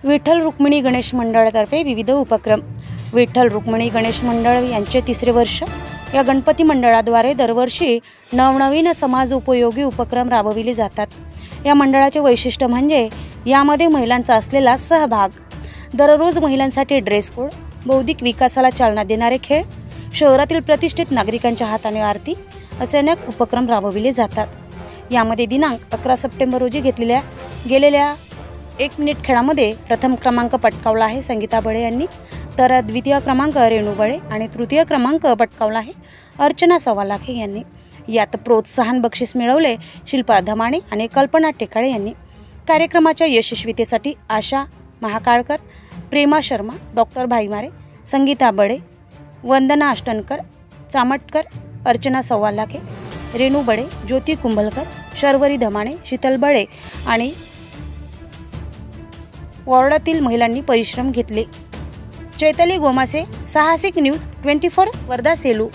विठ्ठल रुक्मिणी गणेश मंडळातर्फे विविध उपक्रम। विठ्ठल रुक्मिणी गणेश मंडळ यांचे 3रे वर्ष। या गणपती मंडळाद्वारे दरवर्षी नवनवीन समाज उपयोगी उपक्रम राबविले जातात। या मंडळाचे वैशिष्ट्य म्हणजे यामध्ये महिलांचा असलेला सहभाग, दररोज महिलांसाठी ड्रेस कोड, बौद्धिक विकासाला चालना देणारे खेळ, शहरातील प्रतिष्ठित नागरिकांच्या हाताने आरती असे अनेक उपक्रम राबविले जातात। यामध्ये दिनांक 11 सप्टेंबर रोजी गेलेल्या 1 मिनिट खेळामध्ये प्रथम क्रमांक पटकावला आहे संगीता बळे यांनी, तर द्वितीय क्रमांक रेणू बळे आणि तृतीय क्रमांक पटकावला आहे अर्चना सवालाखे यांनी। यात प्रोत्साहन बक्षीस मिळवले शिल्पा धमाणे आणि कल्पना टेकाळे यांनी। कार्यक्रमाच्या यशस्वीतेसाठी आशा महाकाळकर, प्रेमा शर्मा, डॉक्टर भाईमारे, संगीता बळे, वंदना अष्टनकर, चामटकर, अर्चना सवालाखे, रेणू बळे, ज्योती कुंभलकर, शर्वरी धमाणे, शीतल बळे आणि वॉर्डातील महिलांनी परिश्रम घेतले। चैताली गोमासे, साहसिक न्यूज 24 वर्धा सेलू।